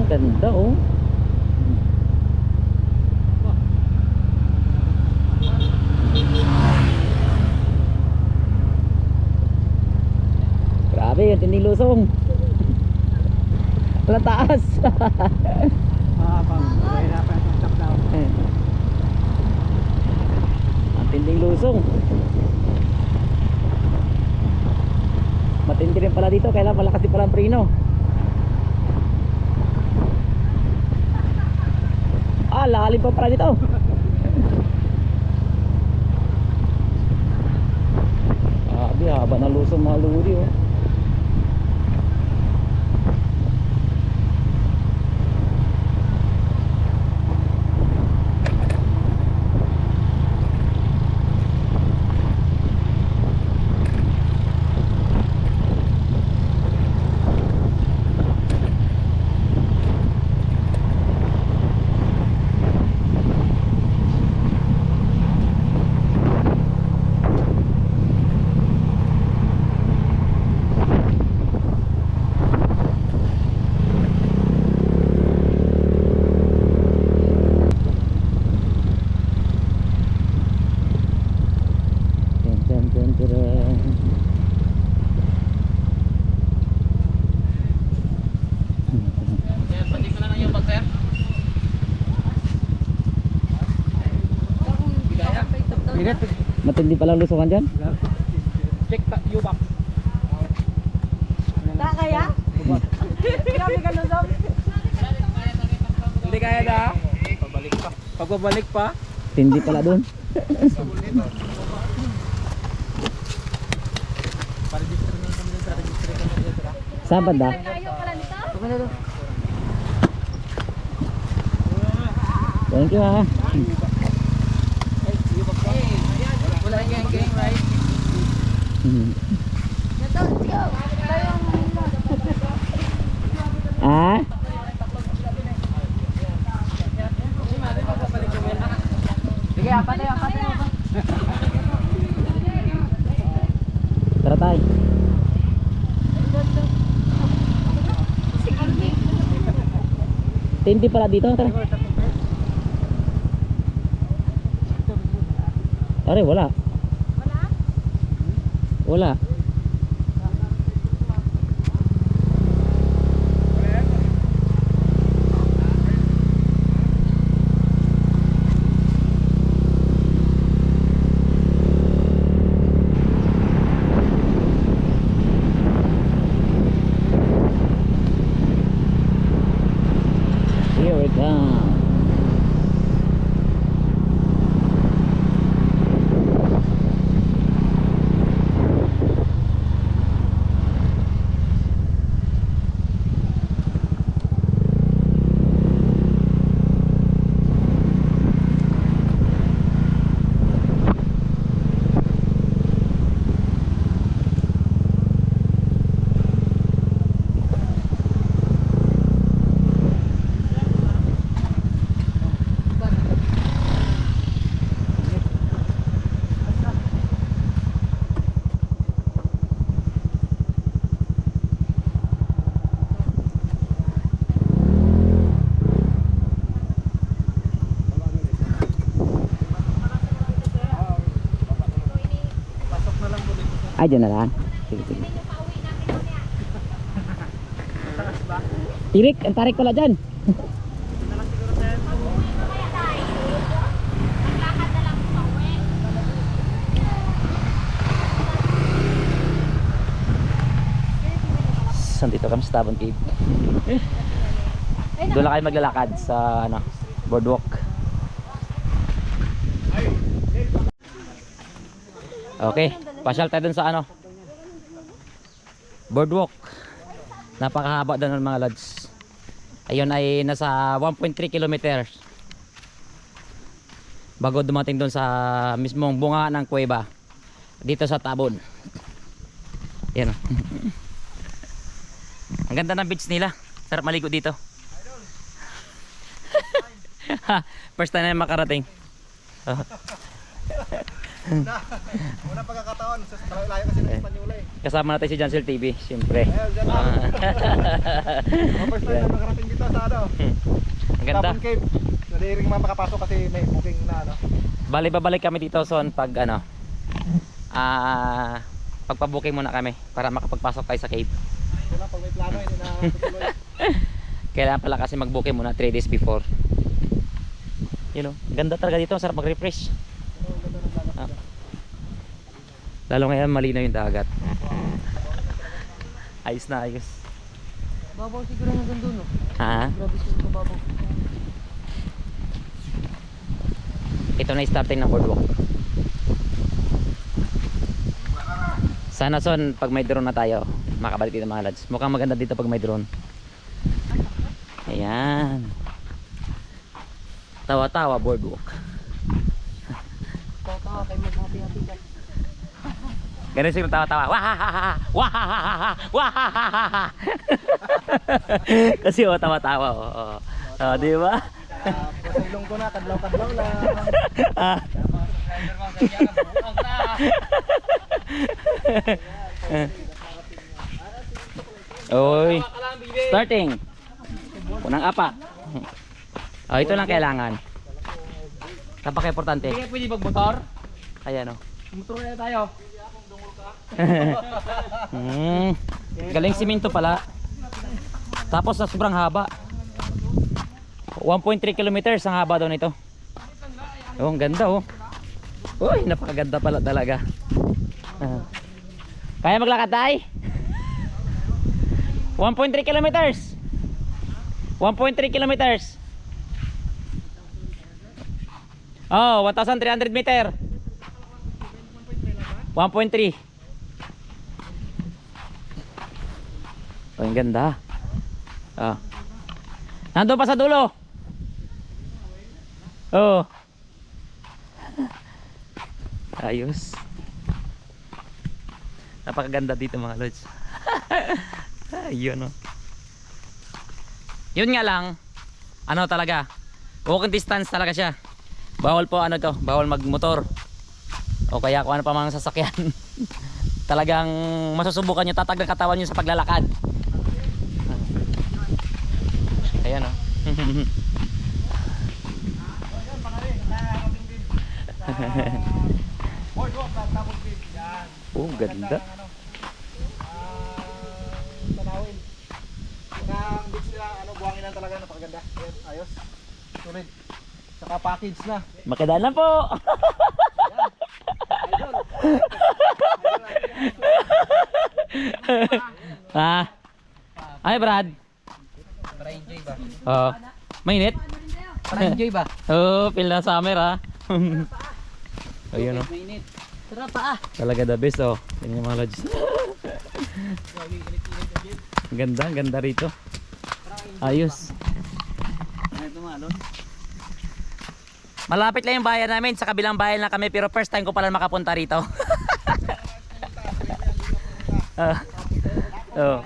Ganda oh. Grabe, yung tinding lusong. Wala taas. Ang tinding lusong. Matindi rin pala dito, kailangan malakas din pala ang preno. Ah, lalim pa pala dito. Grabe, haba ng lusong mga luri oh. Matindi pala lusungan dyan. Check yubak. Tak kaya? Grabe ka lusong. Hindi kaya na. Pabalik pa. Pagbabalik pa. Tindi pala dun. Pa-register na kami dito. Register kami dito. Saan banda? Kayo pala nito? Thank you ha. Wala yung gang, right? Ito, tayong... Ah? Sige, apat tayo. Tara tayo. Tindi pala dito. Tara. Are, wala. Wala. Here we come. Ay, dyan na lang. Sige, sige. Tirik, ang tarik pala dyan. Saan dito kami sa Tabon Cave? Doon lang kayo maglalakad sa ano, boardwalk. Okay, pasyal tayo dun sa ano, boardwalk. Napakahaba doon ng mga lads. Ayun ay nasa 1.3 kilometers bago dumating doon sa mismong bunga ng kuweba dito sa Tabon. Yan. Ang ganda ng beach nila. Sarap maligo dito. First time na makarating. Una pagkakataon, sa layo kasi ng Espanyol eh. Kasama natin si Jansel TV, siyempre. Ayun, dyan lang. First time na makarating dito sa ano. Ang ganda. Tapon Cave. Hindi rin mga makapasok kasi may booking na ano. Bali babalik kami dito son pag ano. Pagpa-booking muna kami para makapagpasok tayo sa cave. Ito lang, pag may plano, hindi na tutuloy. Kailangan pala kasi mag-booking muna 3 days before. You know, ganda talaga dito, sarap mag-refresh. Lalo ngayon malinaw yung dagat. Ayos na ayos. Babaw siguro hanggang doon, no? Ha? Grabe siguro babaw. Ito na yung starting ng boardwalk. Sana son pag may drone na tayo makabalik dito mga lads. Mukhang maganda dito pag may drone. Ayan. Tawa-tawa boardwalk. Tawa-tawa kayo mag-happy-happy ka. Ganun siguro tawa-tawa. Wahahaha! Wahahaha! Wahahaha! Kasi tawa-tawa. Di ba? Sa ilong ko na, kadlaw-kadlaw lang. Oy. Starting. Unang apat. Ito lang kailangan. Napaka-importante. Hindi pwede mag-motor? Ayan o. Motor na tayo. Galing simento pala. Tapos sa sobrang haba. 1.3 kilometers ang haba daw nito. Oh, ang ganda oh. Uy, napakaganda pala talaga. Kaya maglakad tayo? 1.3 kilometers. 1.3 kilometers. Oh, 1,300 meter. 1.3. Oh, ang ganda. Oh. Nandun pa sa dulo. Oh. Ayos. Napakaganda dito mga lods. Ayun oh. Yun nga lang, ano talaga, walking distance talaga siya. Bawal po ano to, bawal magmotor. O kaya kung ano pa mga sasakyan. Talagang masusubukan nyo tatag ng katawan nyo sa paglalakad. Ayan o. Oh, ganda. Tanawin. Ang beach nila, buhangin lang talaga, napakaganda. Ayan, ayos. Sulit. Saka package na. Makidaan lang po. Ay Brad. Para enjoy ba? Oh. Mainit? Para enjoy ba? Oh, feel na summer ha. Ayun oh. Mainit. Tara pa ah. Talaga the best oh. Tingnan yung mga lodge. Ang ganda rito. Ayos. Ano tumalon? Malapit lang yung bayan namin, sa kabilang bayan lang kami, pero first time ko pala makapunta rito. Oh.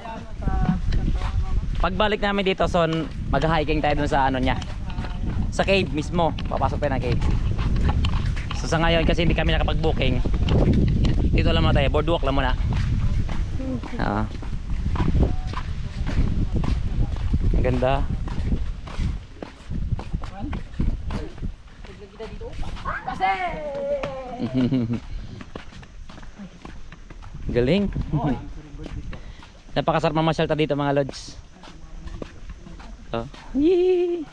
Pagbalik namin dito, son, mag-hiking tayo dun sa ano niya. Sa cave mismo, papasok tayo ng cave. So sa ngayon kasi hindi kami nakapag-booking. Dito lang muna tayo, boardwalk lang muna. Ang ganda. Galing. Napakasarap mamasyal ta dito mga lods. Oh. Yee.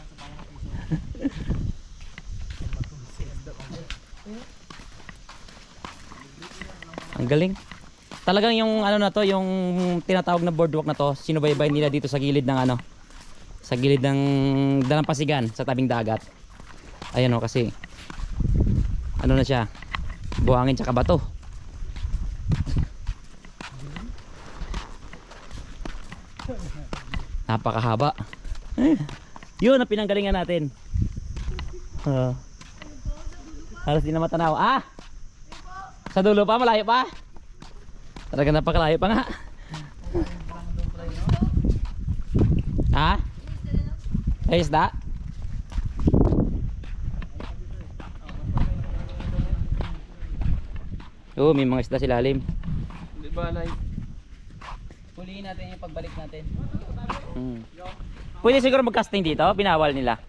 Ang galing. Talagang yung ano na to, yung tinatawag na boardwalk na to, sinubaybay nila dito sa gilid ng ano, sa gilid ng dalampasigan sa tabing dagat. Ayan oh, kasi ano na siya, buhangin tsaka bato. Napakahaba. Yun ang pinanggalingan natin. Halos di na matanaw. Sa dulo pa, malayo pa. Talaga napakalayo pa nga. Ay isda. Oo, may mga isda sa ilalim. Di ba, like? Huliin natin yung pagbalik natin. Pwede siguro mag-casting dito, binawal nila.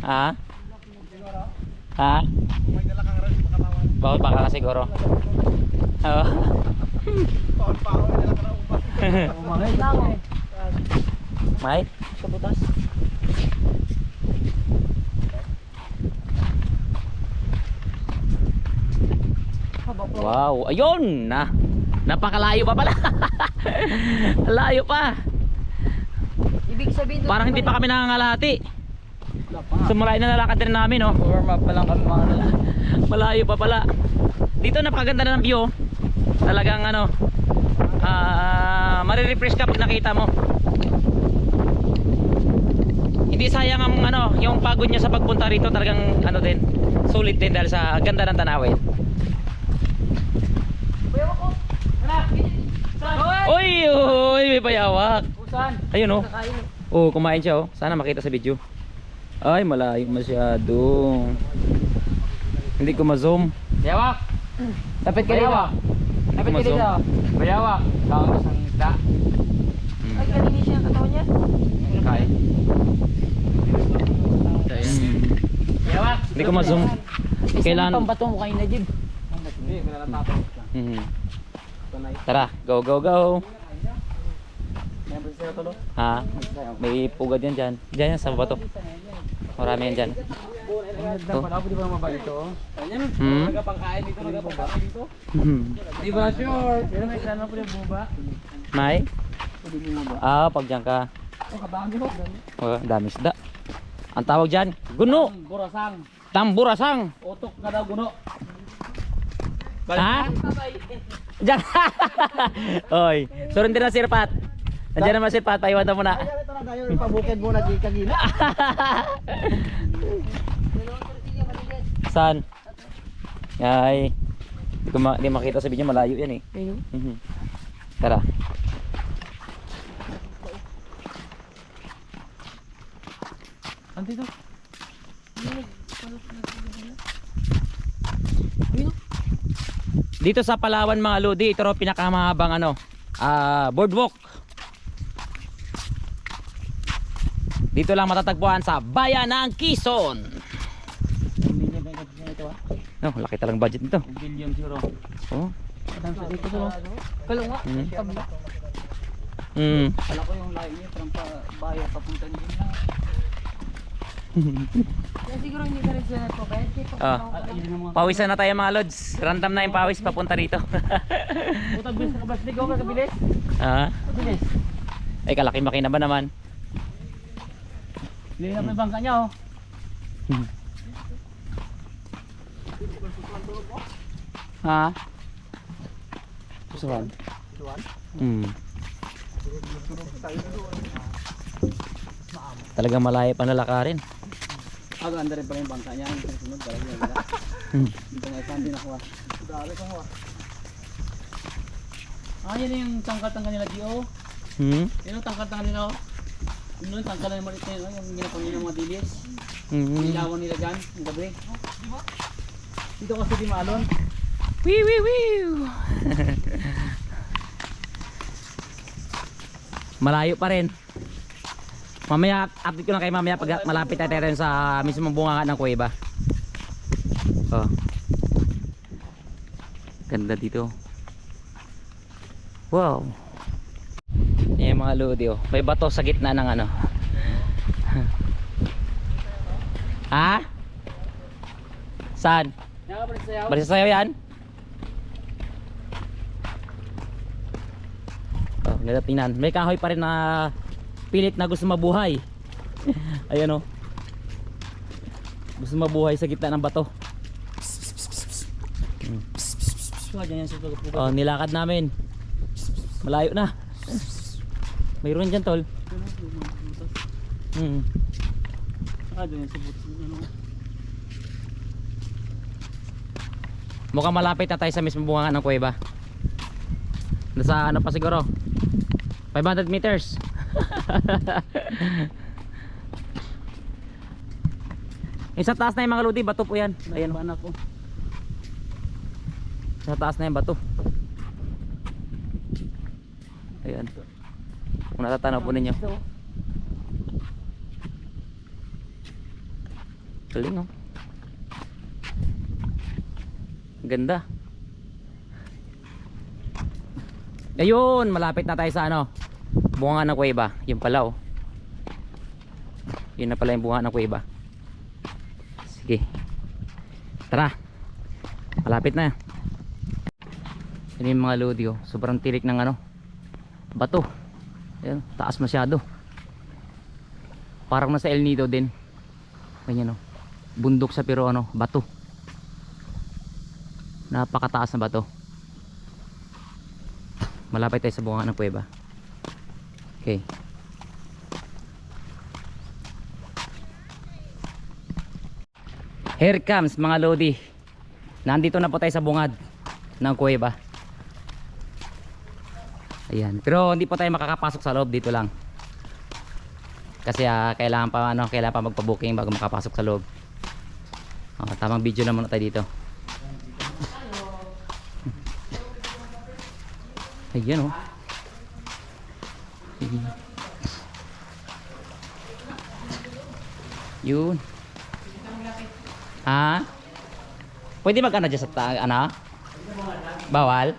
Ha? Ha? May dala kang rin, makabawal. Bawal baka ka siguro. Oo. Paon-paon, may dala ka na upa. Umangay lang eh. May? Sa butas. Wow, ayun na. Napakalayo pa pala. Layo pa. Ibig sabihin Parang hindi pa kami nangangalahati. Sumulay na nalakad din namin, oh. Warm up pa lang kami mga nila. Malayo pa pala. Dito napakaganda na ng view. Talagang ano, marirefresh ka pag nakita mo. Hindi sayang ang ano, yung pagod niya sa pagpunta rito, talagang ano din, sulit din dahil sa ganda ng tanawin. Uy, uy, may bayawak. Saan? Ayun, oh. Oh, kumain siya, oh. Sana makita sa video. Ay, malayo masyado. Hindi ko ma-zoom. Bayawak! Tapit ka dito. Tapit ka dito. Bayawak. Kaon sa isda. Ay, kalinis siya ang katawan niya. Kain. Bayawak! Hindi ko ma-zoom. Kailan? Pambato mo kayo na, Jib. Hindi, malalatapos lang. Tara, go, go, go. Meron sa'yo tulo? Ha? May pugad yan dyan. Dyan yan sa bato. Marami yan dyan. Pala po di ba mabalik ito? Hmm? Pangkain dito, nagpangkain dito. Di ba sure? Pero may sana po yung bumaba. May? Pwede bumaba. Ah, pag dyan ka. Oh, kabami ho. Oh, dami isda. Ang tawag dyan, guno. Burasang. Tamburasang. Utok na daw guno. Ha? Diyan. Oy, surun din na sirpat. Nandiyan naman sirpat, paiwan na muna. Ito na tayo, ipabukid muna kagina. Saan? Ay. Di makita sa video, malayo yan eh. Mhm. Tara. Andito. Dito sa Palawan mga lodi, ito raw pinakamahabang ano, boardwalk. Dito lang matatagpuan sa Bayan ng Quezon. No, laki talagang budget nito. Billion siguro. Oh. Dami sa dito to. Kalunga. Tabla. Kala ko yung layo niya trampa bayo papunta niya lang. Kaya siguro hindi ka rin sila nagpapayad. Pawisan na tayo mga lods. Random na yung pawis papunta rito. Utag bilis ka baslig ako kabilis. Ha? Bilis. Ay kalaki-maki na ba naman? Hindi na may bangka niya oh. Ha? Susuhan. Talagang malayo pa nalakarin. Ganda rin pala yung bangka niya. Yung sunod talaga yung wala. Dito nga isang din ako ah. Dali ko mo. Yan na yung tangkat ng kanila Gio. Yan ang tangkat ng kanila oh. Yun yung tangkat na yung malit na yun. Yung ginapon nila ng mga dilis. Nilawan nila dyan. Yung gabi. Dito kasi di maalon. Wee wee wee. Malayo pa rin. Mamaya update ko lang kayo mamaya pag malapit tayo rin sa mismong bunga ng kuweba. Oh. Ganda dito. Wow. Yan mga lodi oh. May bato sa gitna ng ano. Ha? Saan? Balik sa sayaw yan? Oh, ganda tingnan. May kahoy pa rin na pilit na gusto mabuhay. Ayan oh. Gusto mabuhay sa gitna ng bato. Oh, nilakad namin. Malayo na. Mayroon dyan tol. Doon sa butas. Mukhang malapit na tayo sa mismong bunga ng kuweba. Nasa ano pa siguro 500 meters. Yung sa taas na yung mga lodi, bato po yan. Ayan. Anak ko. Sa taas na yung bato. Ayan. Kung natatanaw po ninyo. Galing oh. Ganda. Ayun, malapit na tayo sa ano, bunga ng kuweba. Yun pala oh. Yun na pala yung bunga ng kuweba. Sige. Tara. Malapit na. Yan yung mga lodi oh. Sobrang tirik ng ano, bato. Ayan, taas masyado. Parang nasa El Nido din. Ganyan oh. Bundok sa pero ano, bato. Napakataas na bato. Malapit tayo sa bunga ng kuweba. Okay. Here comes mga lodi. Nandito na po tayo sa bungad ng kuweba. Ayan. Pero hindi po tayo makakapasok sa loob, dito lang. Kasi kailangan pa magpa-booking bago makapasok sa loob. Tamang video na muna tayo dito. Ayan oh. Yun. Pwede mag-ano dyan sa ano? Bawal?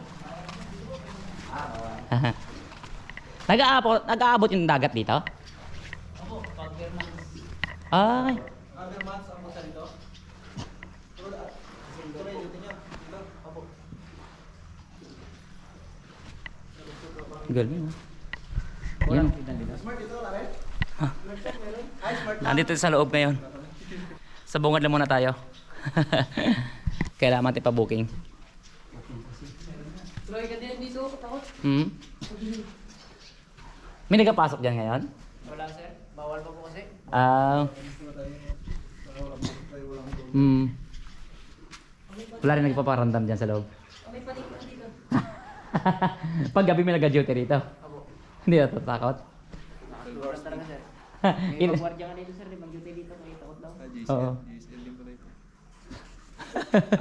Nag-aabot yung dagat dito? Ay. Galing oh. Yan. Nandito sa loob ngayon. Sa bungad lang muna tayo. Kailangan natin pa-booking. Troy ka din dito, takot. May nagapasok dyan ngayon? Wala sir, bawal pa po kasi. Wala rin nagpaparandam dyan sa loob. May panikot dito. Pag gabi may nag-duty rito. Hindi na tatakot. Nakakuluran talaga sir. May pagwardya ka dito sir, di mag-duty dito, may takot lang. Oo.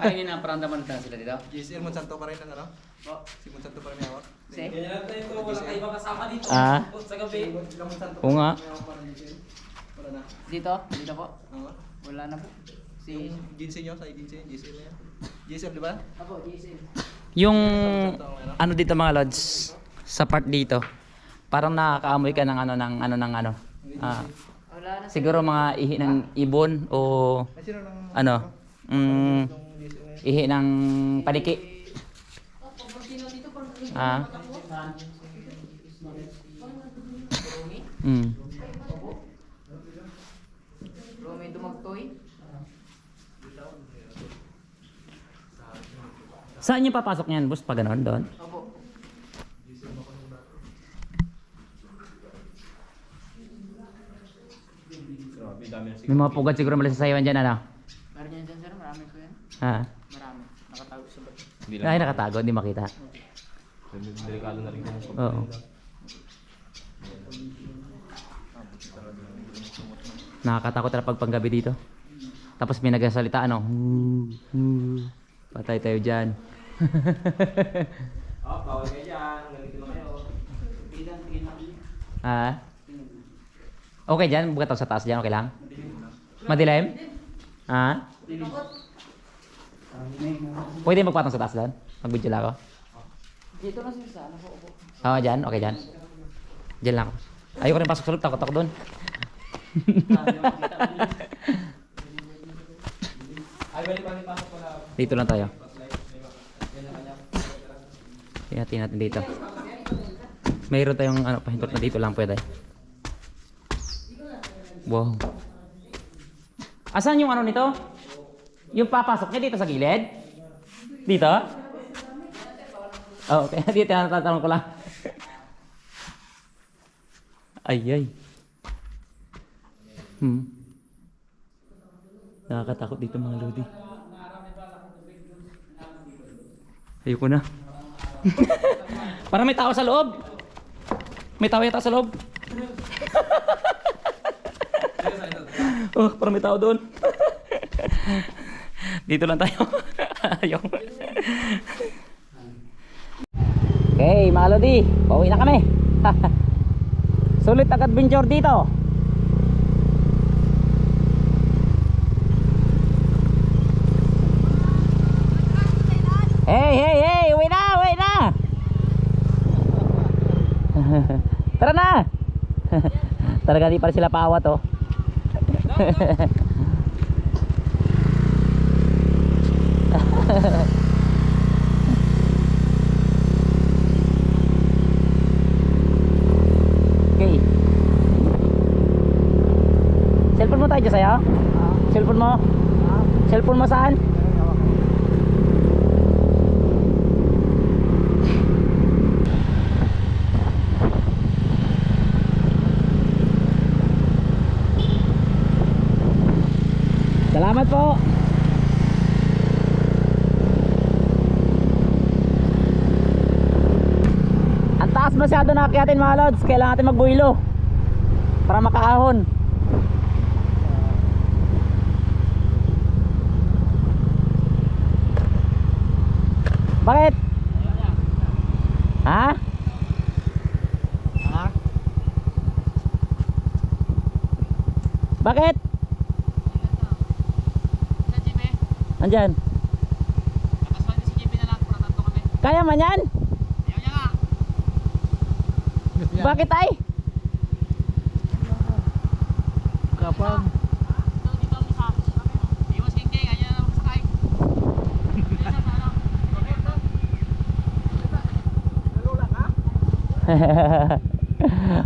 Ay, hindi na parandaman na sila dito. JCL Monsanto pa rin ang ano? Si Monsanto pa rin may hawak. Kasi? Wala kayo ibang kasama dito. Sa gabi. Oo nga. Wala na. Dito? Dito po? Oo. Wala na po. Yung agency nyo, sa agency, JCL na yan. JCL di ba? Apo, JSM. Yung ano dito mga lods, sa part dito, parang nakakaamoy ka ng ano. Wala na sir. Siguro mga ihi ng ibon o Ay, sino nang ano, yung JCL na yan? ihi ng paniki. Bro, may dumagtoy. Saan yung papasok niyan, boss? Pag ganon, doon? Apo. May mga pugad siguro mali sa sayawan dyan, ano? Meron yan dyan sir, marami po yan. Ha? Marami. Nakatago sa bato. Ay, nakatago, hindi makita. Delikado na rin kung Oo. Nakakatakot talaga pag panggabi dito. Tapos may nagsasalita, ano? Patay tayo dyan. bawal kayo dyan. Ganito na kayo. Ha? Okay dyan? Bukat sa taas dyan, okay lang? Madilim? Ha? Pwede magpatong sa taas doon? Mag-video lang ako? Dito na sir sa ano po. Opo. Oo, dyan? Okay dyan? Dyan lang ako. Ayoko rin pasok sa loob, takot ako doon. Dito lang tayo. Tingnan natin dito. Mayroon tayong ano, pahintot na dito lang pwede. Wow. Asan yung ano nito? Yung papasok niya dito sa gilid? Dito? Oh, okay. Dito tinatanong ko lang. Ay. Nakakatakot dito mga lodi. Ayoko na. Parang may tao sa loob. May tao yata sa loob. Oh, parang may tao doon. Dito lang tayo. Ayaw. Okay, mga lodi, pauwi na kami. Sulit ang adventure dito. Hey, uwi na, uwi na. Tara na. Talaga di pa sila paawat oh. Okay. Cellphone mo tayo sa'yo? Cellphone mo? Cellphone mo saan? Salamat po. Ang taas masyado na akyatin mga lods. Kailangan natin magbuhilo para makaahon. Bakit? Ha? Bakit? Andyan. Kaya man yan? Bakit ay? Kapan?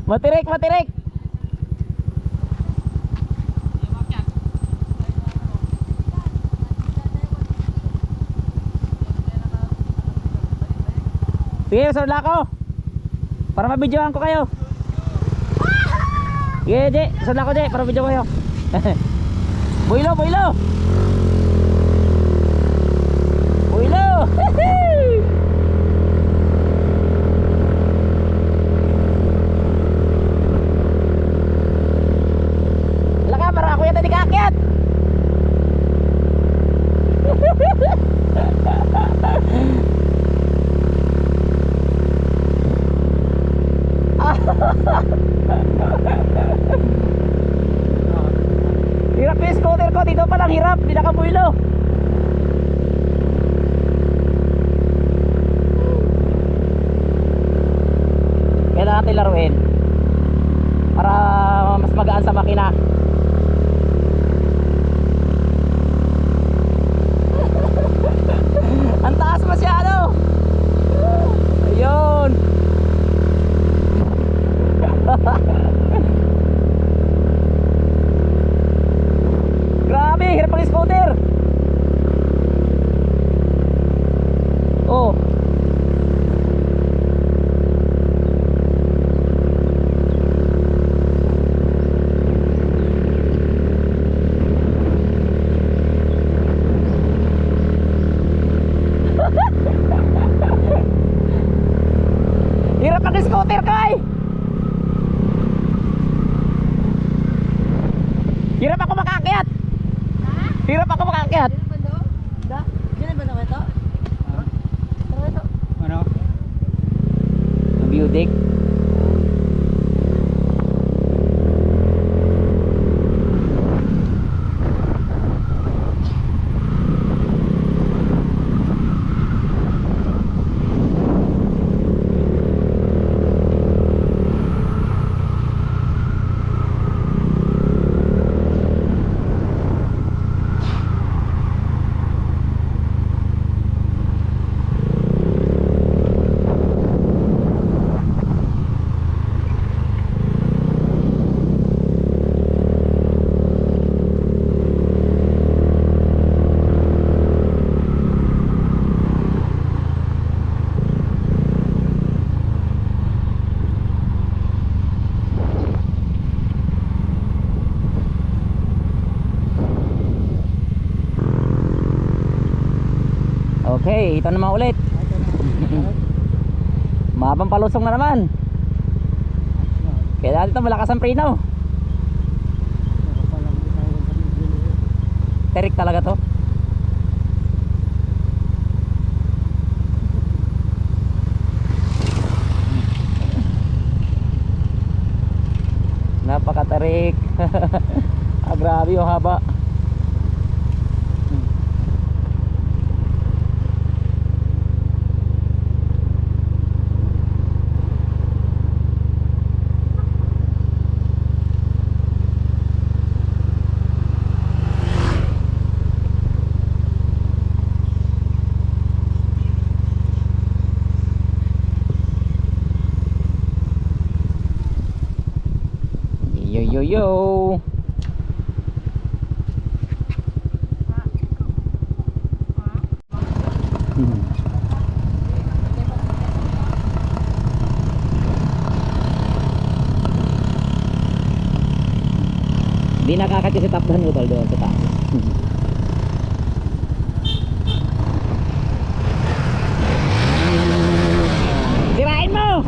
Matirik, matirik. Sige, sunod ako para mabidyoan ko kayo. Sige, Je, sunod ako, Je, para mabidyo ko kayo. Builo, builo. Builo. Laka, para ako yata di kaakyat. Hirap yung scooter ko, dito palang hirap, hindi nakabuilo. Kaya natin laruin para mas magaan sa makina. Ang taas masyado. Ayun. Grabe, hirap ang scooter. Oh. Hirap ang scooter kay. Hirap ako makaakyat. Hirap ako makaakyat. Ano? View deck. Okay, ito naman ulit. Mabang palusong na naman. Kaya dito malakas ang preno. Terik talaga to. Napakatarik. Grabe yung haba. Yo yo yo. Di nakakatya si top down mo tol doon sa taas. Sirain mo!